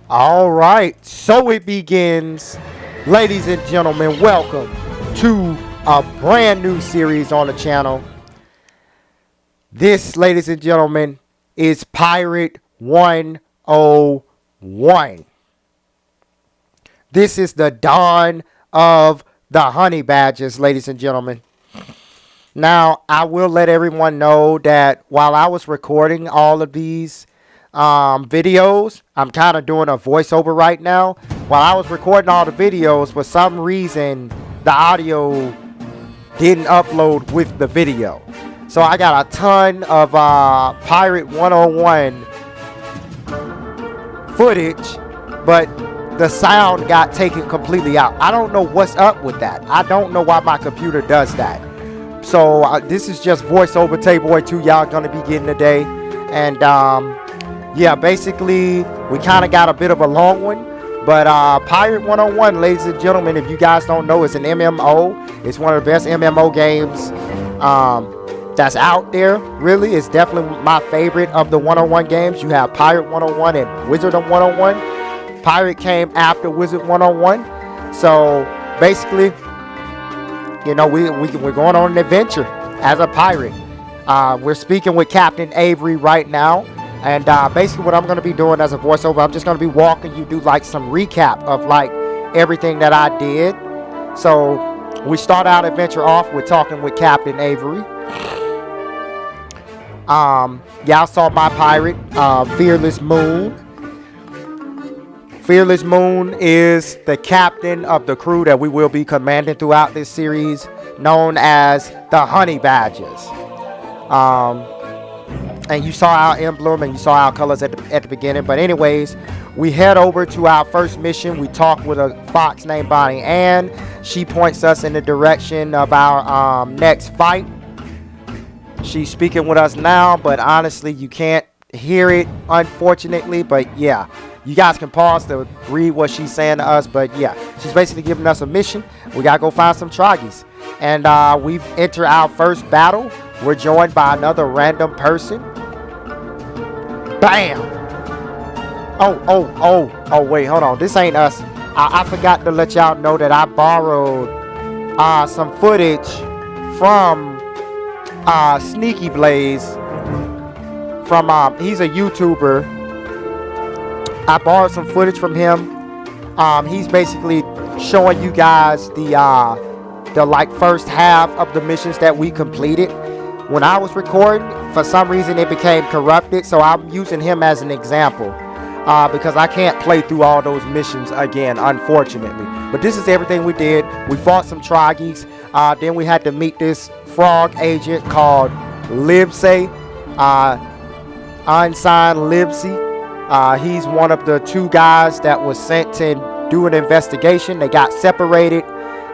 All right, so it begins. Ladies and gentlemen, welcome to a brand new series on the channel. This, ladies and gentlemen, is Pirate 101. This is the dawn of the Honeybadgers, ladies and gentlemen. Now, I will let everyone know that while I was recording all of these videos, I'm kind of doing a voiceover right now. While I was recording all the videos, for some reason, the audio didn't upload with the video. So I got a ton of Pirate 101 footage, but the sound got taken completely out. I don't know what's up with that. I don't know why my computer does that. So this is just voiceover Tay-Boy 2 y'all gonna be getting today. And yeah, basically we kind of got a bit of a long one. But Pirate 101, ladies and gentlemen, if you guys don't know, it's an MMO. It's one of the best MMO games that's out there. Really, it's definitely my favorite of the 101 games. You have Pirate 101 and Wizard 101. Pirate came after Wizard 101. So basically, you know, we're going on an adventure as a pirate. We're speaking with Captain Avery right now. And basically what I'm going to be doing as a voiceover, I'm just going to be walking you through like some recap of like everything that I did. So we start our adventure off with talking with Captain Avery. Y'all saw my pirate, Fearless Moon. Fearless Moon is the captain of the crew that we will be commanding throughout this series, known as the Honeybadgers. And you saw our emblem and you saw our colors at the beginning. But anyways, we head over to our first mission. We talk with a fox named Bonnie Ann. She points us in the direction of our next fight. She's speaking with us now, but honestly, you can't hear it, unfortunately. But yeah, you guys can pause to read what she's saying to us. But yeah, she's basically giving us a mission. We gotta go find some troggies. And we've entered our first battle. We're joined by another random person. Bam! Oh, wait, hold on. This ain't us. I forgot to let y'all know that I borrowed some footage from Sneaky Blaze. From, he's a YouTuber. I borrowed some footage from him. He's basically showing you guys the like first half of the missions that we completed. When I was recording, for some reason it became corrupted, so I'm using him as an example because I can't play through all those missions again, unfortunately. But this is everything we did. We fought some troggies. Then we had to meet this frog agent called Libsey, unsigned Libsey. He's one of the two guys that was sent to do an investigation. They got separated.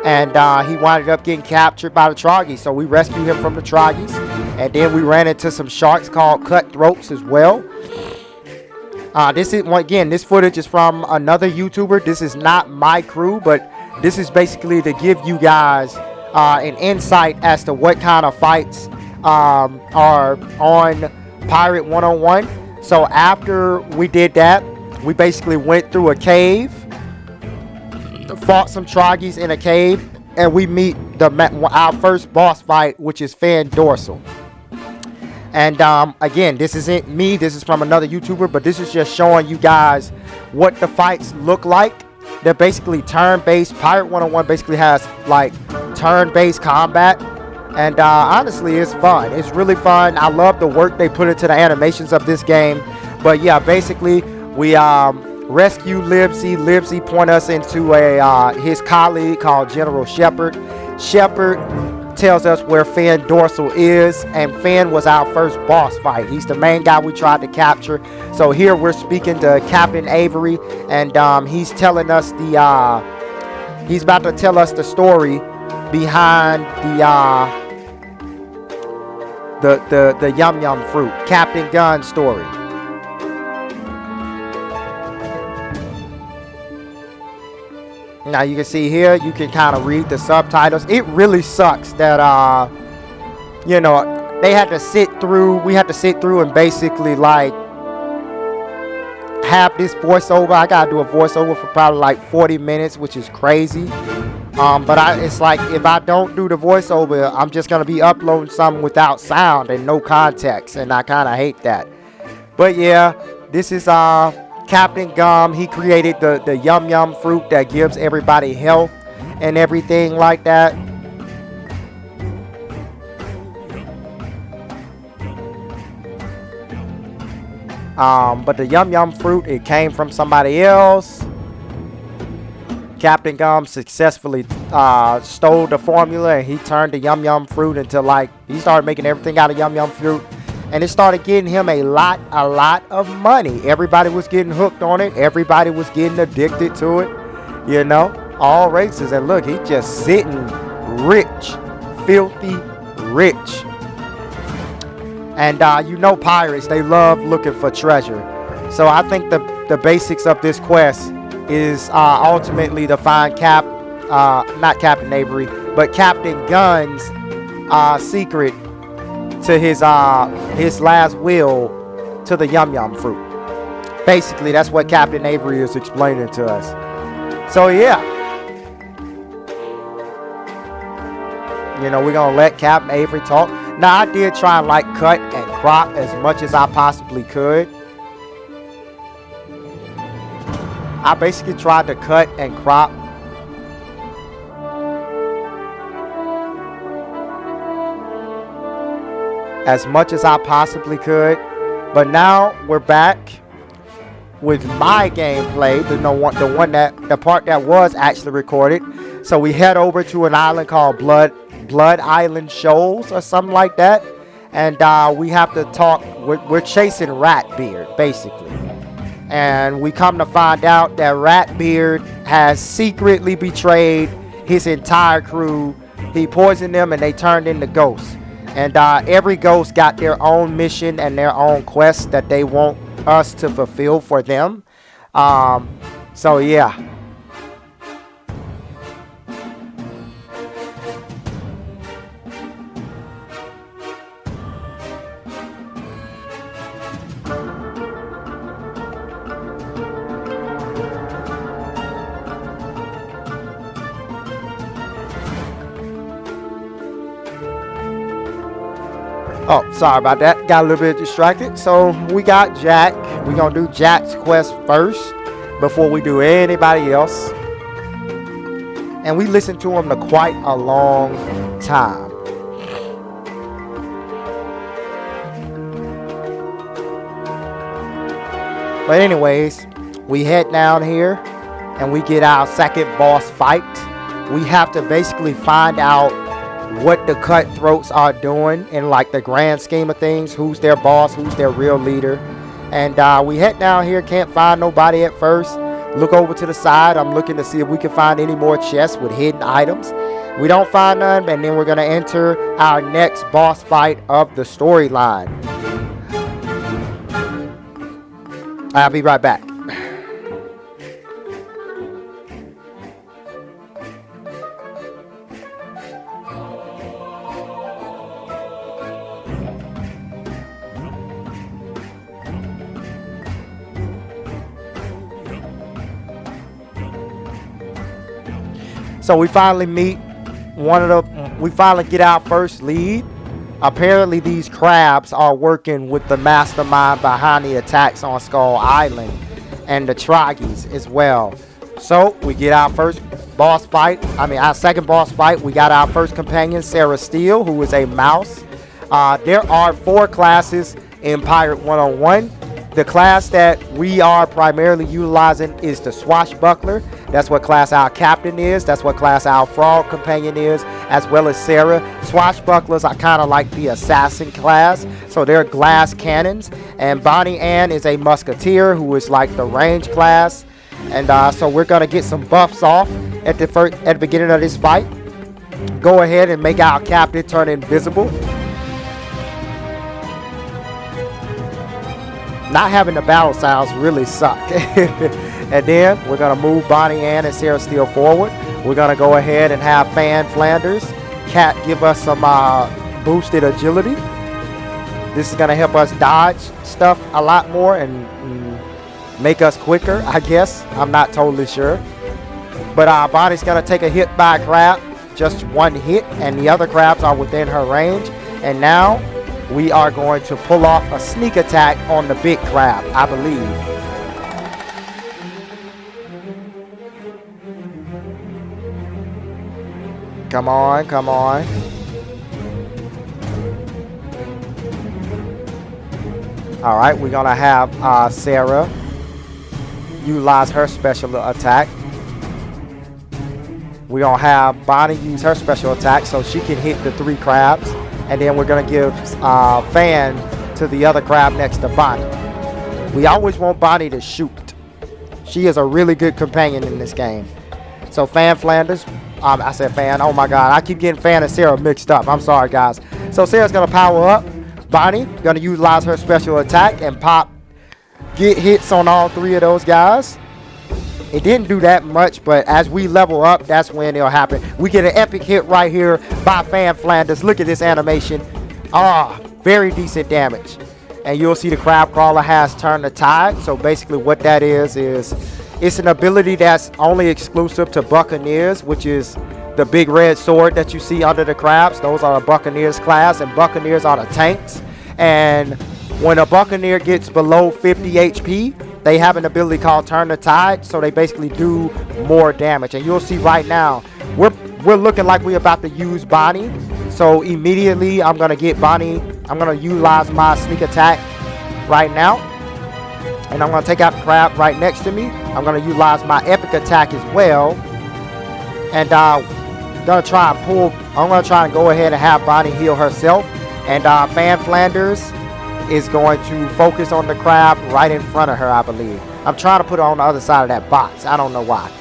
And he wound up getting captured by the troggies. So we rescued him from the troggies. And then we ran into some sharks called cutthroats as well. This is, again, this footage is from another YouTuber. This is not my crew, but this is basically to give you guys an insight as to what kind of fights are on Pirate 101. So after we did that, we basically went through a cave. Fought some troggies in a cave, and we meet our first boss fight, which is Fan Dorsal. And again, this isn't me, this is from another YouTuber, but this is just showing you guys what the fights look like. They're basically turn-based. Pirate 101 basically has like turn-based combat, and honestly, it's fun. It's really fun. I love the work they put into the animations of this game. But yeah, basically we rescue Libsey. Libsey point us into his colleague called General Shepard. Shepard tells us where Fan Dorsal is, and Fan was our first boss fight. He's the main guy we tried to capture. So here we're speaking to Captain Avery, and he's telling us he's about to tell us the story behind the Yum Yum fruit, Captain Gun's story. Now you can see here, you can kind of read the subtitles. It really sucks that you know, we had to sit through and basically like have this voiceover. I gotta do a voiceover for probably like 40 minutes, which is crazy. But it's like if I don't do the voiceover, I'm just gonna be uploading something without sound and no context, and I kind of hate that. But yeah, this is Captain Gum. He created the yum yum fruit that gives everybody health and everything like that. But the yum yum fruit, it came from somebody else. Captain Gum successfully stole the formula, and he turned the yum yum fruit into, like, he started making everything out of yum yum fruit, and it started getting him a lot of money. Everybody was getting hooked on it. Everybody was getting addicted to it, you know, all races. And look, he just sitting rich, filthy rich. And you know, pirates, they love looking for treasure. So I think the basics of this quest is ultimately to find not Captain Avery, but Captain Gun's secret to his last will to the yum yum fruit. Basically, that's what Captain Avery is explaining to us. So yeah, you know, we're gonna let Captain Avery talk. Now, I did try and like cut and crop as much as I possibly could. I basically tried to cut and crop as much as I possibly could. But now we're back with my gameplay, the part that was actually recorded. So we head over to an island called Blood Island Shoals or something like that, and we have to talk. We're chasing Ratbeard basically, and we come to find out that Ratbeard has secretly betrayed his entire crew. He poisoned them and they turned into ghosts, and every ghost got their own mission and their own quest that they want us to fulfill for them. So yeah. Oh, sorry about that. Got a little bit distracted. So we got Jack. We're going to do Jack's quest first before we do anybody else. And we listened to him for quite a long time. But anyways, we head down here and we get our second boss fight. We have to basically find out what the cutthroats are doing in like the grand scheme of things. Who's their boss, who's their real leader. And we head down here, can't find nobody at first. Look over to the side. I'm looking to see if we can find any more chests with hidden items. We don't find none, and then we're going to enter our next boss fight of the storyline. I'll be right back. So we finally meet we finally get our first lead. Apparently these crabs are working with the mastermind behind the attacks on Skull Island and the Troggies as well. So we get our first boss fight. Our second boss fight. We got our first companion, Sarah Steele, who is a mouse. There are 4 classes in Pirate 101. The class that we are primarily utilizing is the Swashbuckler. That's what class our captain is. That's what class our frog companion is, as well as Sarah. Swashbucklers are kind of like the assassin class, so they're glass cannons. And Bonnie Ann is a musketeer, who is like the range class. And so we're gonna get some buffs off at the beginning of this fight. Go ahead and make our captain turn invisible. Not having the battle sounds really suck. And then we're going to move Bonnie Ann and Sarah Steele forward. We're going to go ahead and have Fan Flanders Cat give us some boosted agility. This is going to help us dodge stuff a lot more and make us quicker, I guess. I'm not totally sure. But Bonnie's going to take a hit by a crab. Just one hit, and the other crabs are within her range. And now we are going to pull off a sneak attack on the big crab, I believe. Come on, come on. All right, we're going to have Sarah utilize her special attack. We're going to have Bonnie use her special attack so she can hit the 3 crabs. And then we're going to give Fan to the other crab next to Bonnie. We always want Bonnie to shoot. She is a really good companion in this game. So Fan Flanders, I said Fan, oh my God. I keep getting Fan and Sarah mixed up. I'm sorry, guys. So Sarah's going to power up. Bonnie going to utilize her special attack and get hits on all 3 of those guys. It didn't do that much, but as we level up, that's when it'll happen. We get an epic hit right here by Fan Flanders. Look at this animation. Very decent damage. And you'll see the crab crawler has turned the tide. So basically what that is it's an ability that's only exclusive to Buccaneers, which is the big red sword that you see under the crabs. Those are the Buccaneers class, and Buccaneers are the tanks. And when a Buccaneer gets below 50 HP, they have an ability called Turn the Tide, so they basically do more damage. And you'll see right now, we're looking like we're about to use Bonnie. So immediately, I'm going to get Bonnie. I'm going to utilize my sneak attack right now. And I'm going to take out the crab right next to me. I'm going to utilize my epic attack as well. And I'm going to try and go ahead and have Bonnie heal herself. And Fan Flanders is going to focus on the crab right in front of her, I believe. I'm trying to put her on the other side of that box. I don't know why.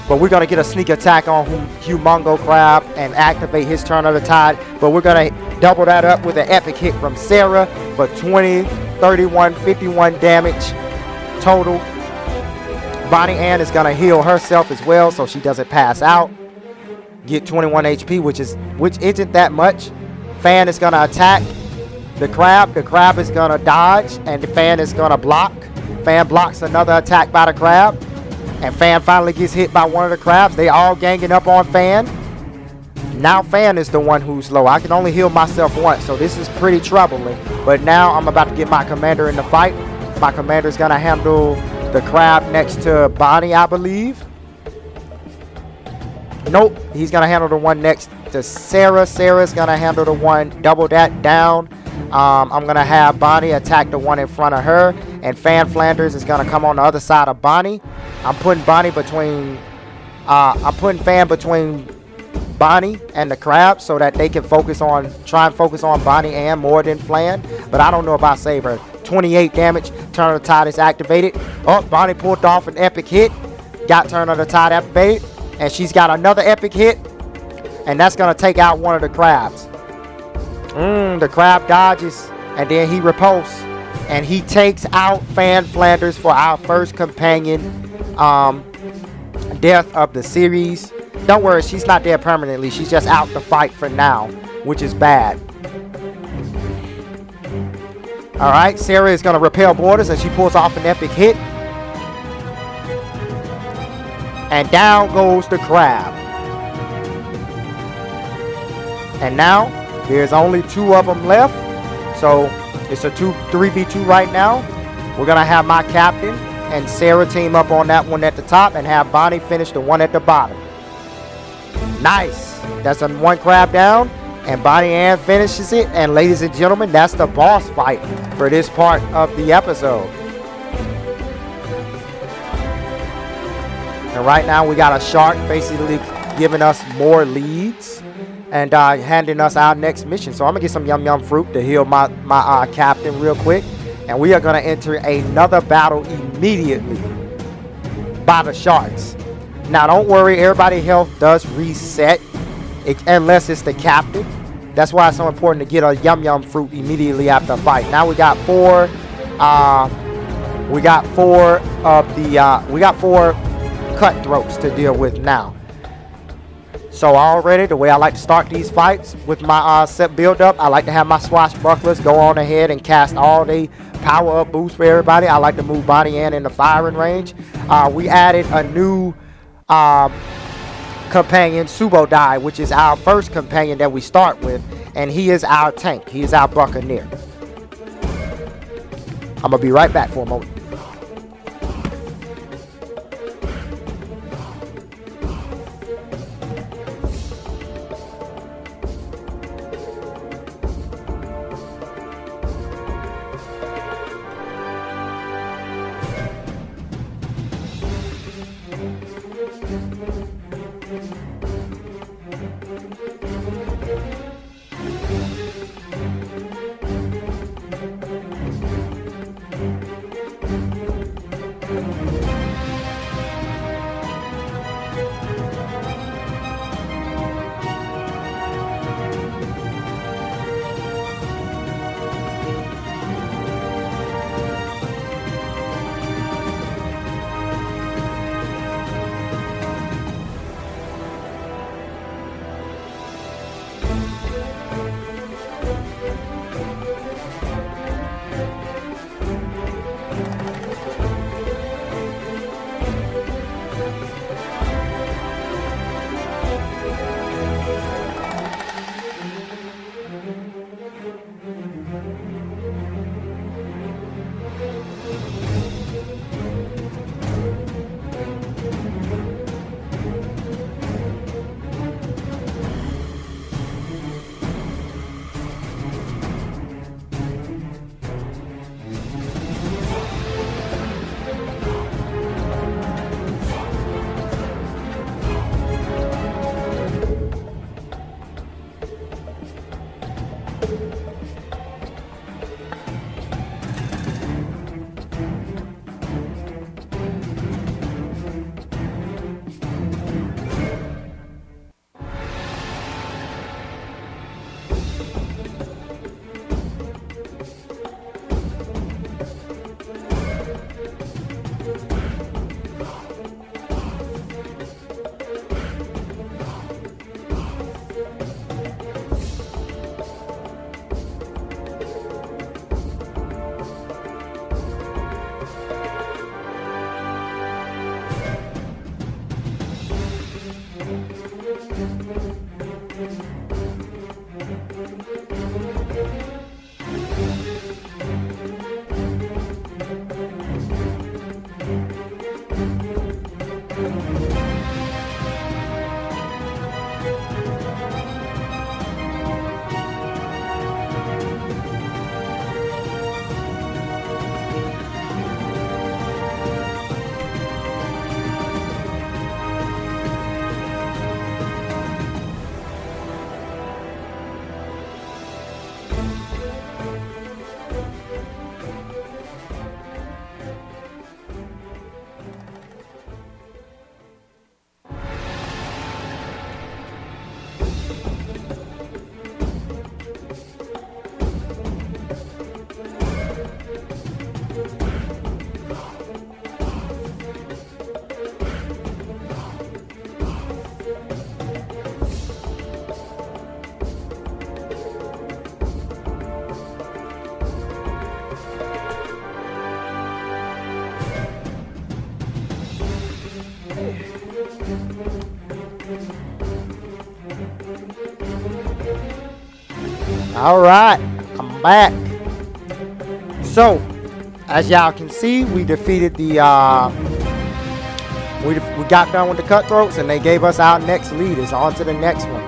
But we're going to get a sneak attack on Humongo Crab and activate his Turn of the Tide. But we're going to double that up with an epic hit from Sarah for 20, 31, 51 damage total. Bonnie Ann is going to heal herself as well so she doesn't pass out. Get 21 HP, which isn't that much. Fan is going to attack the crab. The crab is going to dodge, and the Fan is going to block. Fan blocks another attack by the crab, and Fan finally gets hit by one of the crabs. They all ganging up on Fan. Now Fan is the one who's low. I can only heal myself once, so this is pretty troubling. But now I'm about to get my commander in the fight. My commander is going to handle the crab next to Bonnie, I believe. Nope, he's going to handle the one next to Sarah. Sarah's going to handle the one, double that down. I'm going to have Bonnie attack the one in front of her. And Fan Flanders is going to come on the other side of Bonnie. I'm putting Fan between Bonnie and the crab so that they can try and focus on Bonnie Ann more than Flan. But I don't know about save her. 28 damage. Turn of the Tide is activated. Oh, Bonnie pulled off an epic hit. Got Turn of the Tide activated. And she's got another epic hit. And that's going to take out one of the crabs. The crab dodges. And then he repulses. And he takes out Fan Flanders for our first companion death of the series. Don't worry, she's not there permanently. She's just out the fight for now, which is bad. Alright, Sarah is going to repel borders and she pulls off an epic hit. And down goes the crab. And now, there's only 2 of them left. So, it's a 3v2 right now. We're going to have my captain and Sarah team up on that one at the top and have Bonnie finish the one at the bottom. Nice. That's one crab down. And Bonnie Ann finishes it. And ladies and gentlemen, that's the boss fight for this part of the episode. And right now we got a shark basically giving us more leads and handing us our next mission. So I'm going to get some Yum Yum fruit to heal my captain real quick. And we are going to enter another battle immediately by the sharks. Now, don't worry. Everybody's health does reset unless it's the captain. That's why it's so important to get a Yum Yum fruit immediately after a fight. Now we got 4. We got 4 cutthroats to deal with now. So already, the way I like to start these fights with my set build up, I like to have my swashbucklers go on ahead and cast all the power up boost for everybody. I like to move Bonnie Ann in the firing range. We added a new companion, Subo Dai, which is our first companion that we start with, and he is our tank. He is our buccaneer. I'm gonna be right back for a moment. All right, I'm back. So, as y'all can see, we defeated the, we got done with the cutthroats, and they gave us our next leaders. On to the next one.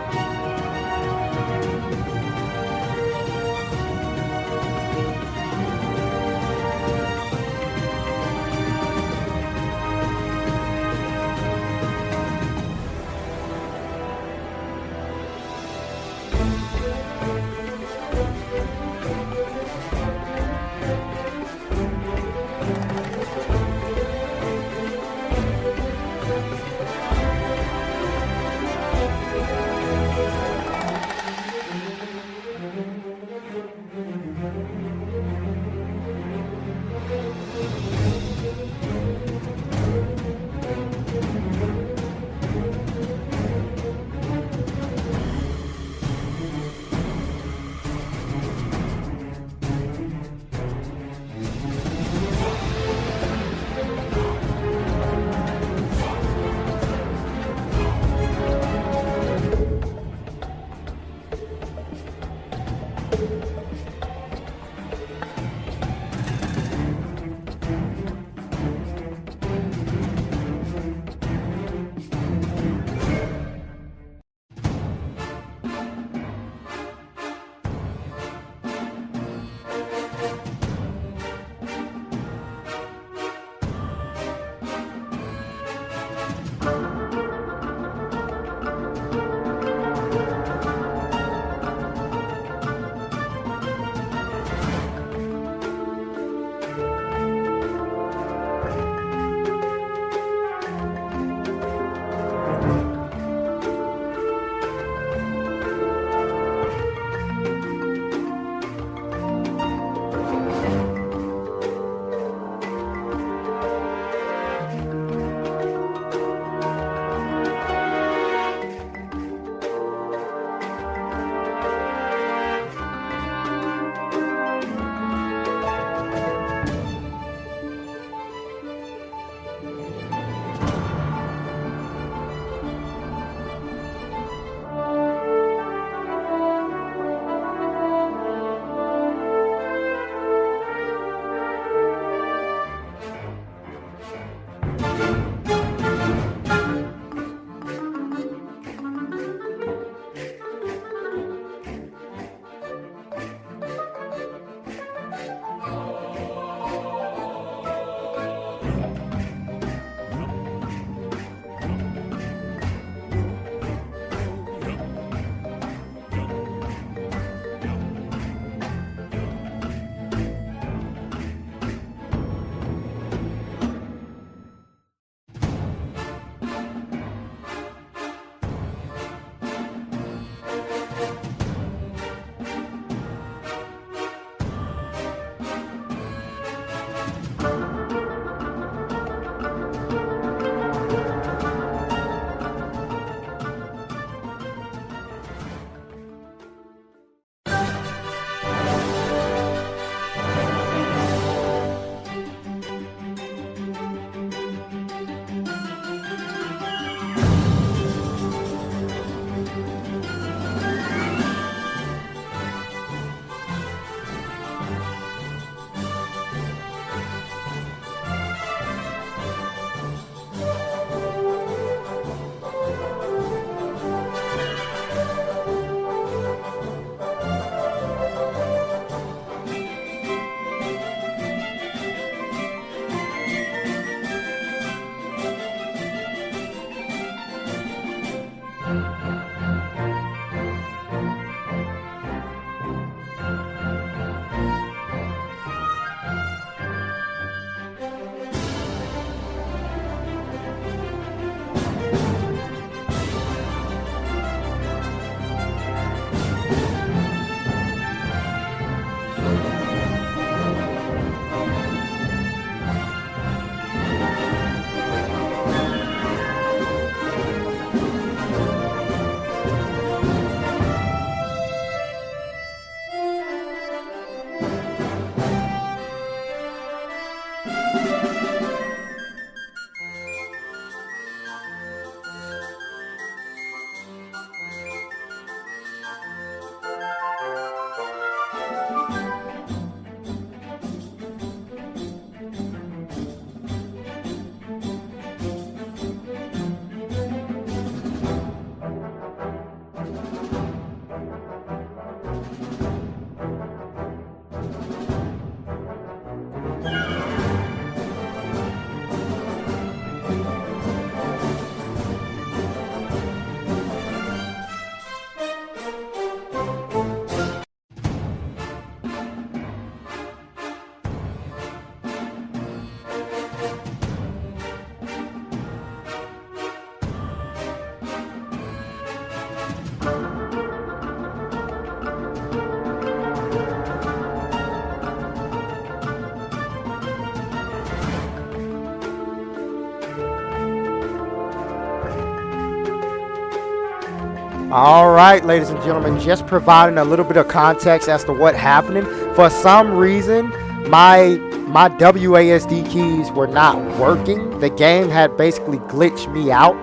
All right, ladies and gentlemen, just providing a little bit of context as to what happening. For some reason, my WASD keys were not working. The game had basically glitched me out,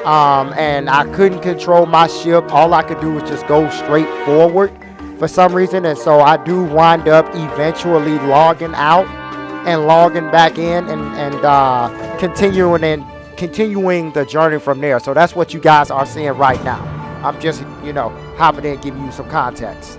and I couldn't control my ship. All I could do was just go straight forward for some reason, and so I do wind up eventually logging out and logging back in and continuing the journey from there. So that's what you guys are seeing right now. I'm just, hopping in, giving you some context.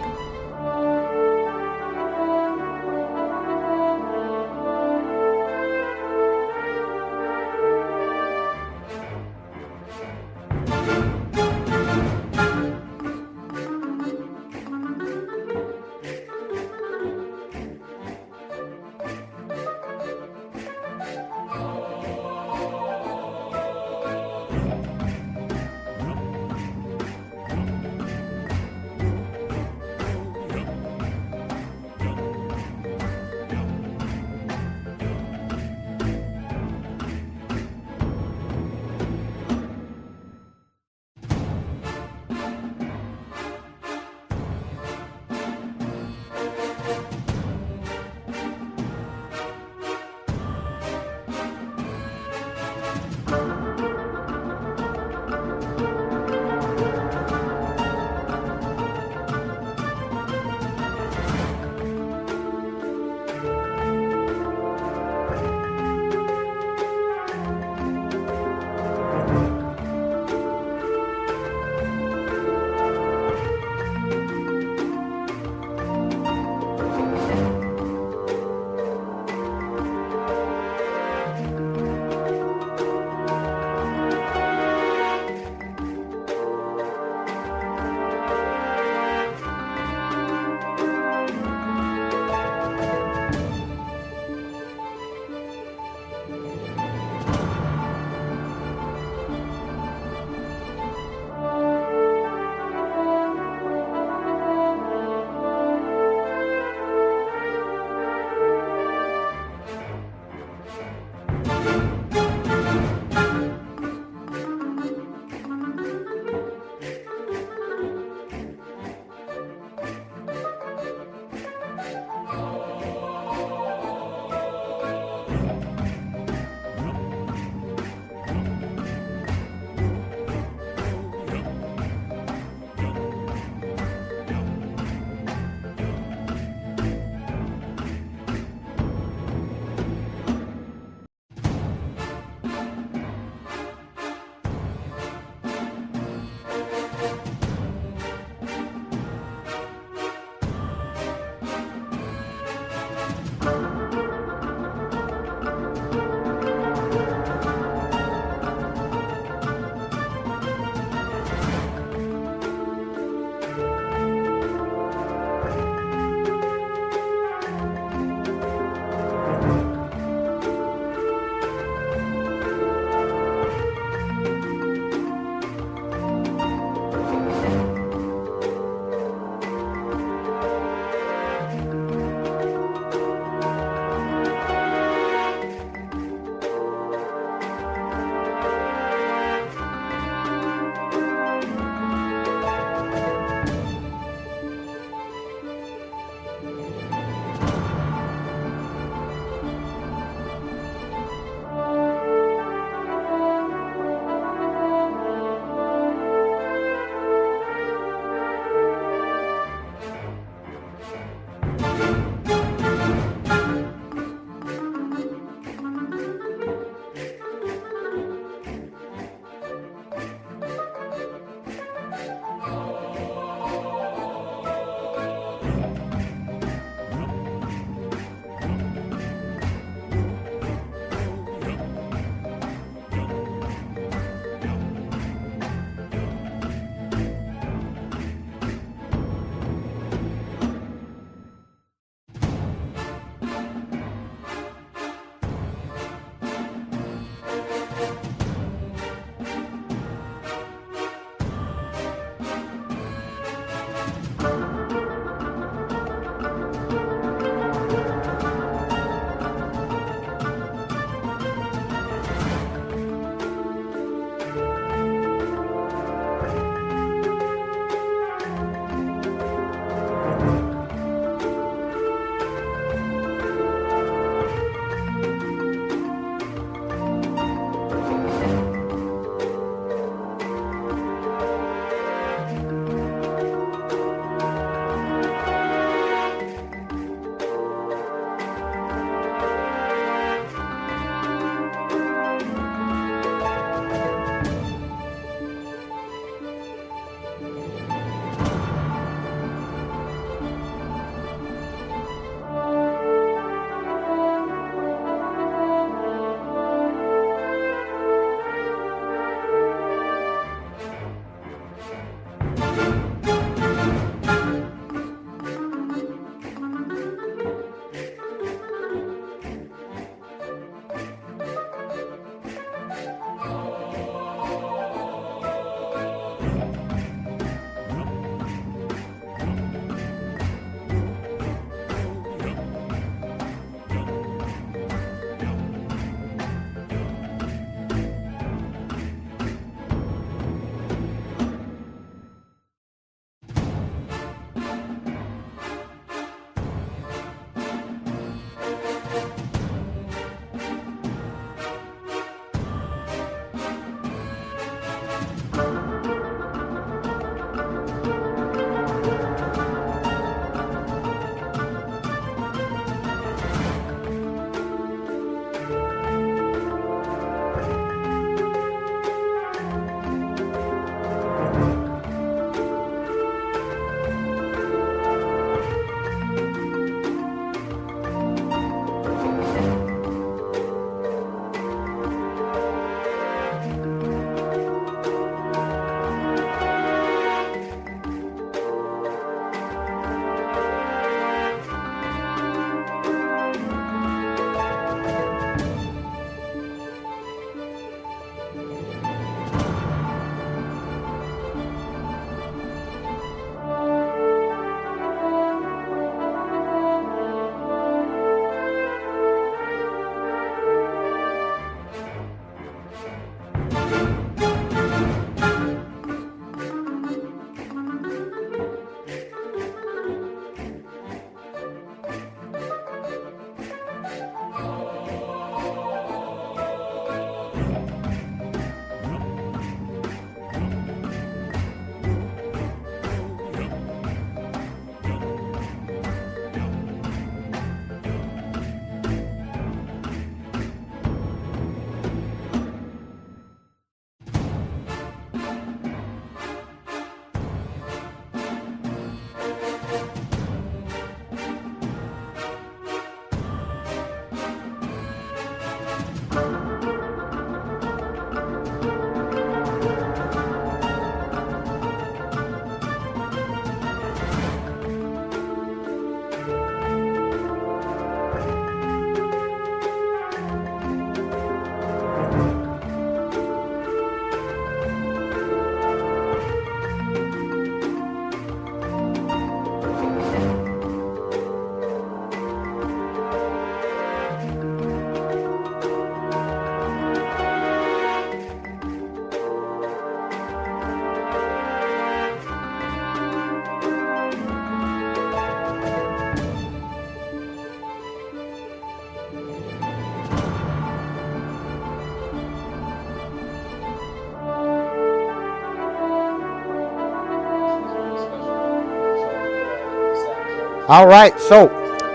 All right, so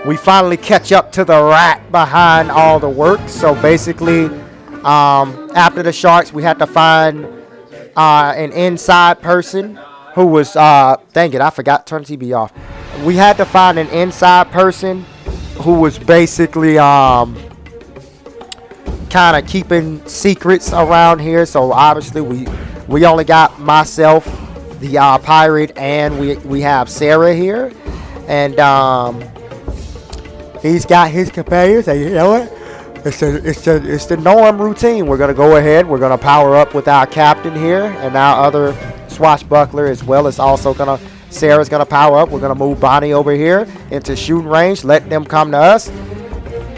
we finally catch up to the rat behind all the work. So basically, after the sharks, we had to find an inside person who was, dang it, I forgot to turn the TV off. We had to find an inside person who was basically kind of keeping secrets around here. So obviously we only got myself, the pirate, and we have Sarah here, and he's got his companions. And you know what? It's the norm routine. We're gonna go ahead. We're gonna power up with our captain here, and our other swashbuckler as well is also gonna. Sarah's gonna power up. We're gonna move Bonnie over here into shooting range. Let them come to us.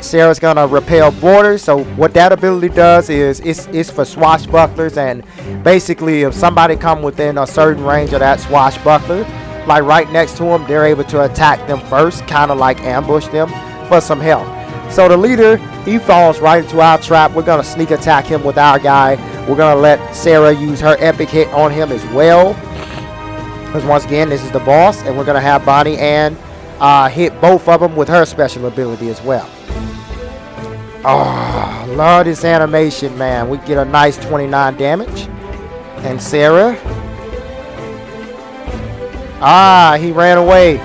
Sarah's gonna repel borders. So what that ability does is it's for swashbucklers, and basically if somebody come within a certain range of that swashbuckler, like right next to them, they're able to attack them first, kind of like ambush them for some help. So the leader, he falls right into our trap. We're gonna sneak attack him with our guy. We're gonna let Sarah use her epic hit on him as well, because once again this is the boss, and we're gonna have Bonnie and hit both of them with her special ability as well. Oh, love this animation, man. We get a nice 29 damage. And Sarah, he ran away.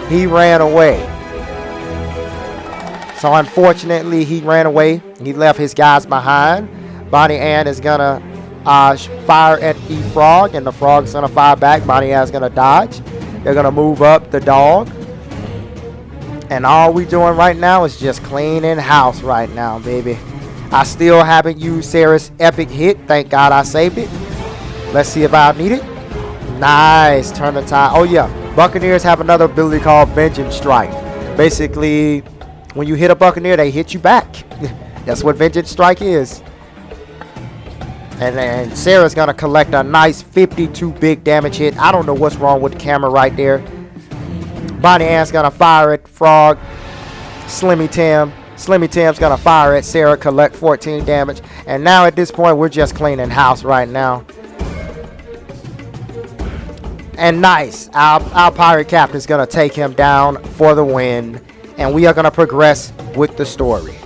He ran away. So unfortunately, he ran away. He left his guys behind. Bonnie Ann is gonna fire at the frog, and the frog's gonna fire back. Bonnie Ann's gonna dodge. They're gonna move up the dog. And all we doing right now is just cleaning house right now, baby. I still haven't used Sarah's epic hit. Thank God I saved it. Let's see if I need it. Nice. Turn the tide. Oh, yeah. Buccaneers have another ability called Vengeance Strike. Basically, when you hit a Buccaneer, they hit you back. That's what Vengeance Strike is. And then Sarah's going to collect a nice 52 big damage hit. I don't know what's wrong with the camera right there. Bonnie Ann's gonna fire at Frog. Slimmy Tim's gonna fire at Sarah, collect 14 damage. And now at this point, we're just cleaning house right now. And nice, our pirate captain's gonna take him down for the win. And we are gonna progress with the story.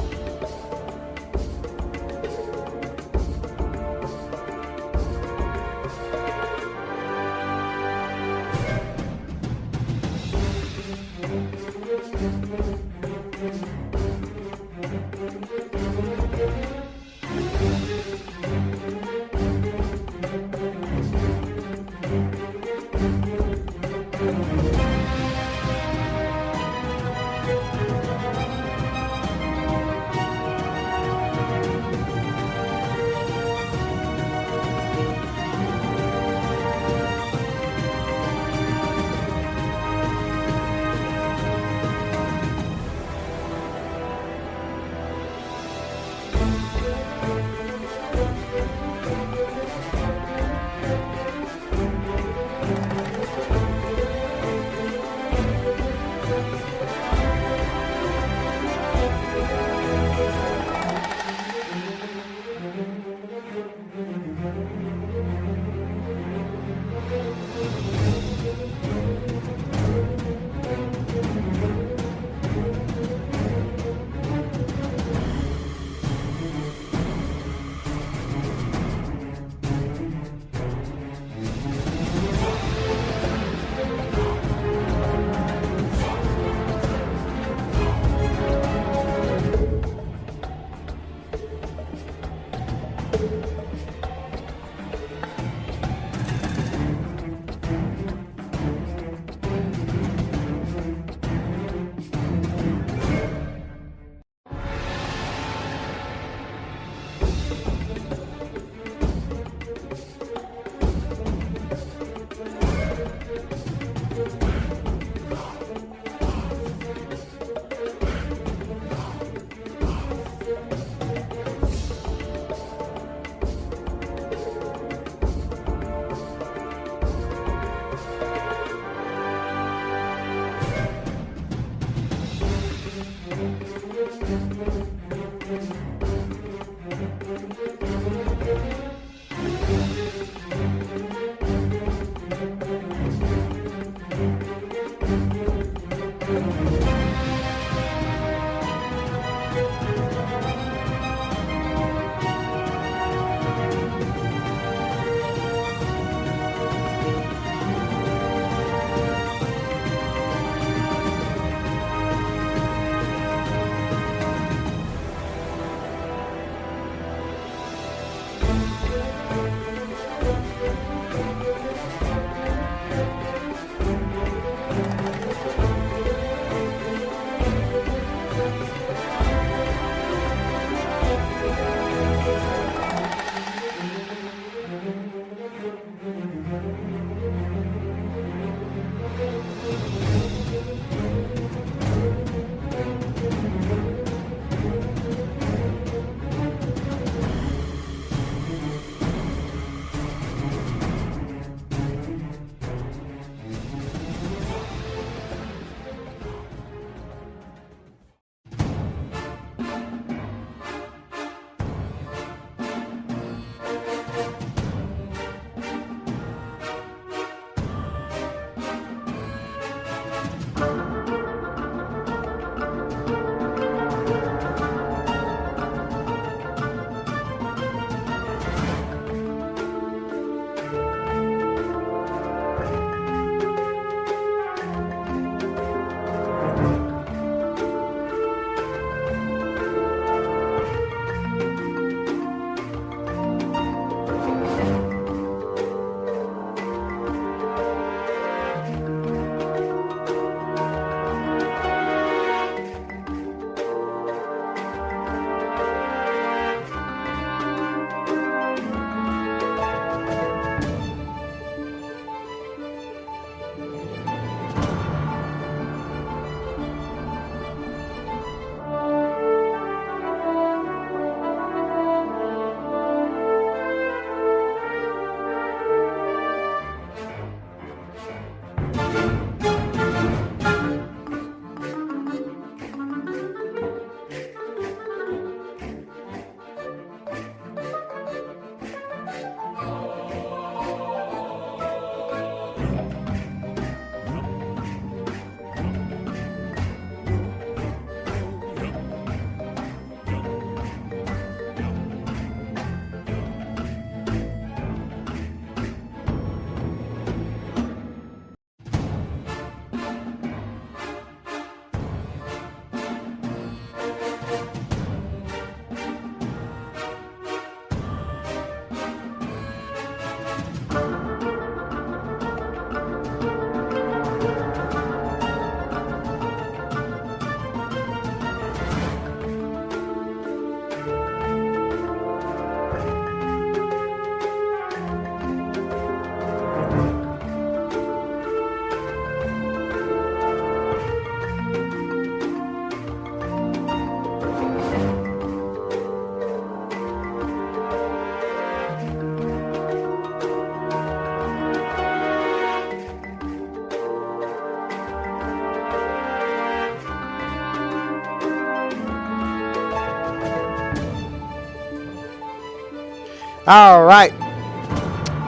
All right,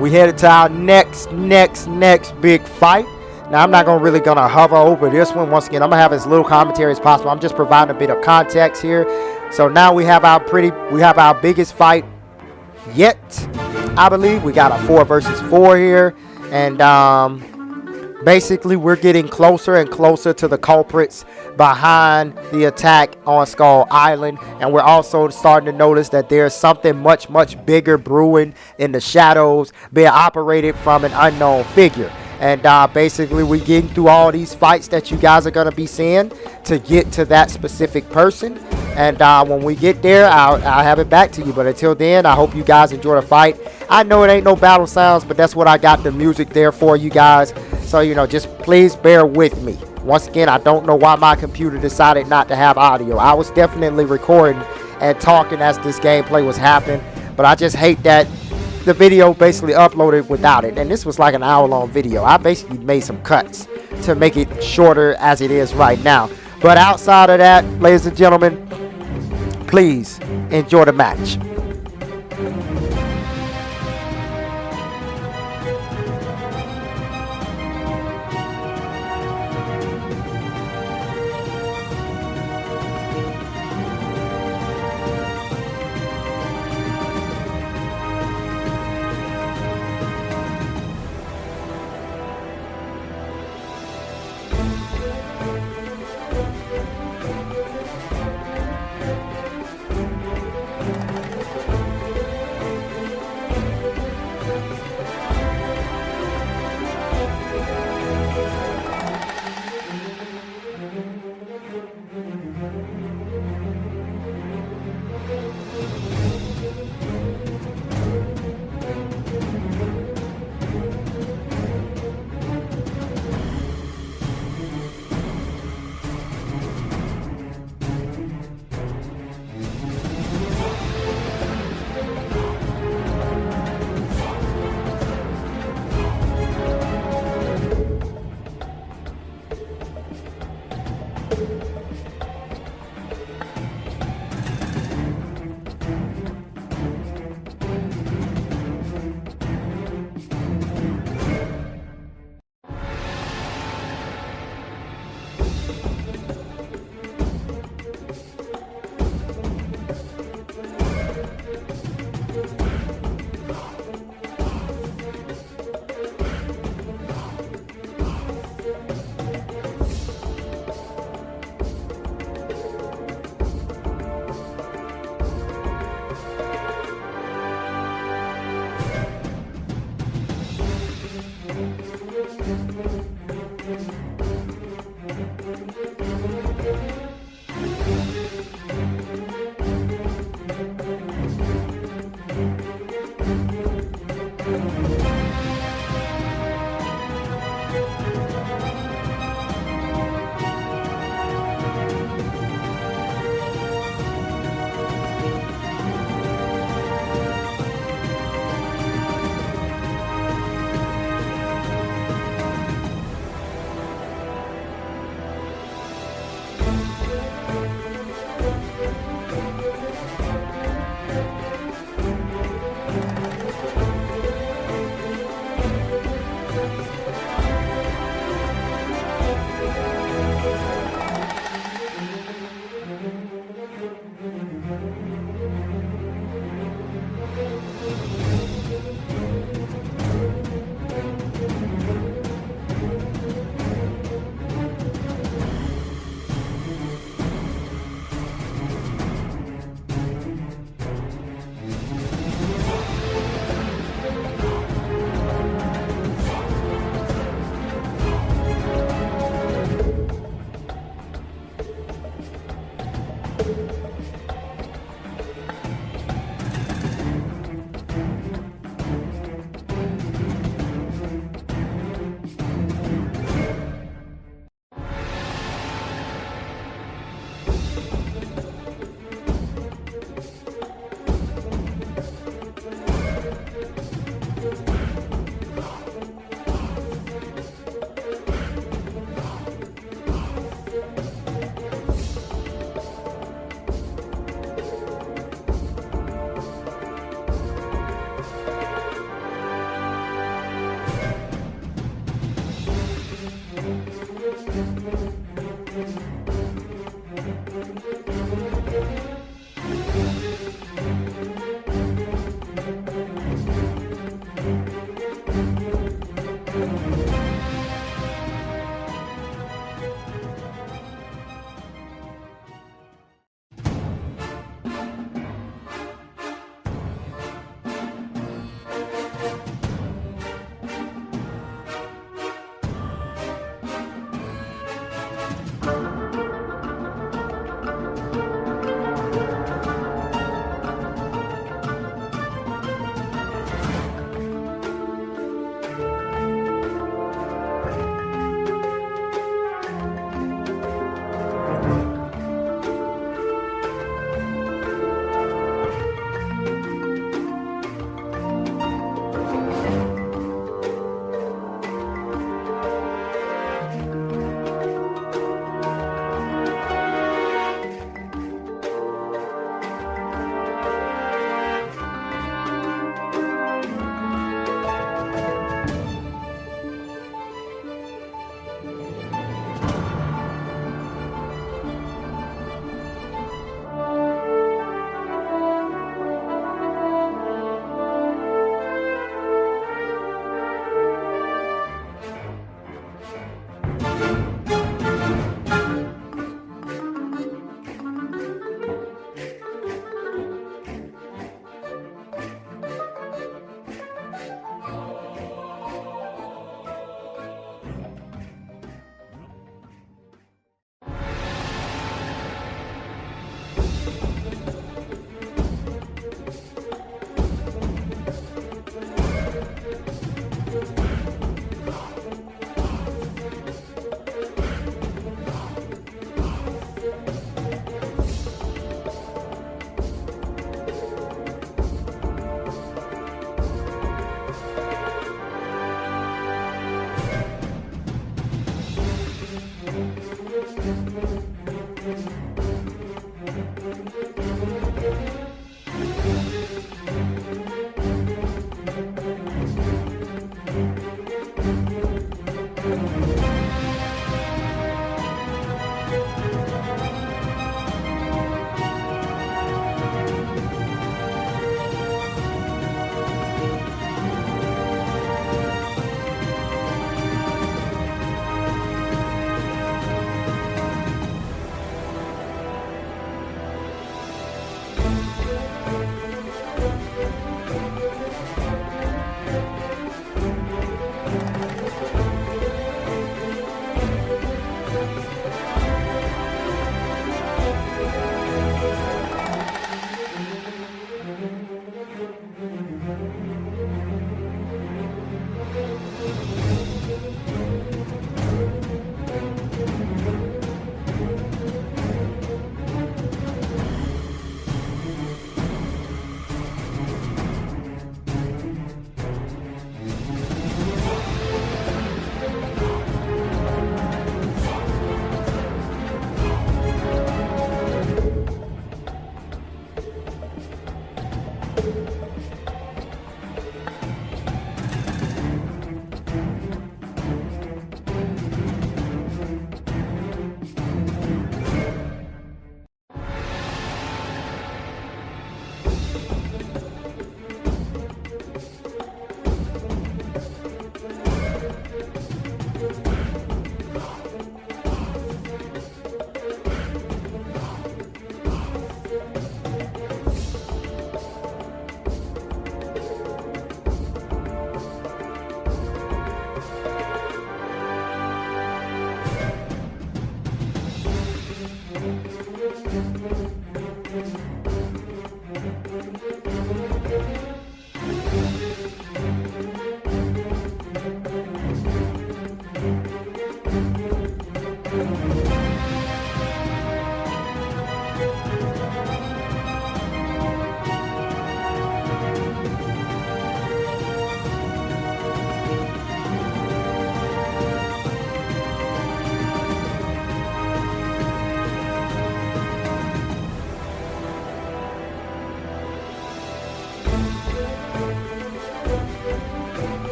we headed to our next big fight. Now I'm not really gonna hover over this one. Once again, I'm gonna have as little commentary as possible. I'm just providing a bit of context here. So now we have our biggest fight yet. I believe we got a 4 versus 4 here, and basically we're getting closer and closer to the culprits behind the attack on Skull Island, and we're also starting to notice that there's something much bigger brewing in the shadows, being operated from an unknown figure. And basically we're getting through all these fights that you guys are going to be seeing to get to that specific person. And when we get there, I'll have it back to you. But until then, I hope you guys enjoy the fight. I know it ain't no battle sounds, but that's what I got the music there for you guys. So, you know, just please bear with me. Once again, I don't know why my computer decided not to have audio. I was definitely recording and talking as this gameplay was happening. But I just hate that the video basically uploaded without it. And this was like an hour-long video. I basically made some cuts to make it shorter as it is right now. But outside of that, ladies and gentlemen, please enjoy the match.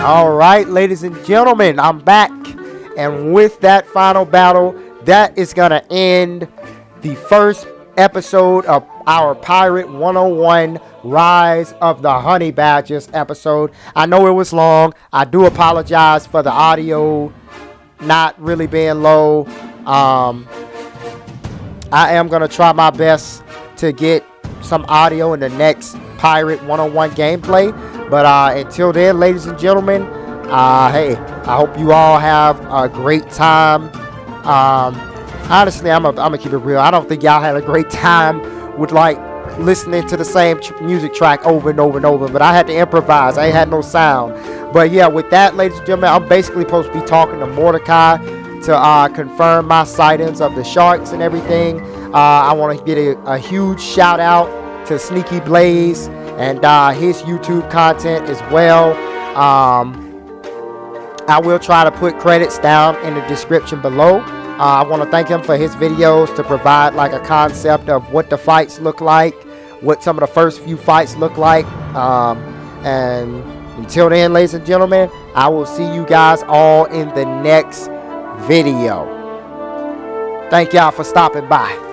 All right, ladies and gentlemen, I'm back. And with that final battle, that is going to end the first episode of our Pirate 101 Rise of the Honeybadgers episode. I know it was long. I do apologize for the audio not really being low. I am going to try my best to get some audio in the next Pirate 101 gameplay. But until then, ladies and gentlemen, hey, I hope you all have a great time. Honestly, I'm gonna keep it real. I don't think y'all had a great time with like listening to the same music track over and over and over. But I had to improvise. I ain't had no sound. But yeah, with that, ladies and gentlemen, I'm basically supposed to be talking to Mordecai to confirm my sightings of the sharks and everything. I want to get a huge shout out to Sneaky Blaze and his YouTube content as well. I will try to put credits down in the description below. I want to thank him for his videos to provide like a concept of what the fights look like, what some of the first few fights look like. And until then, ladies and gentlemen, I will see you guys all in the next video. Thank y'all for stopping by.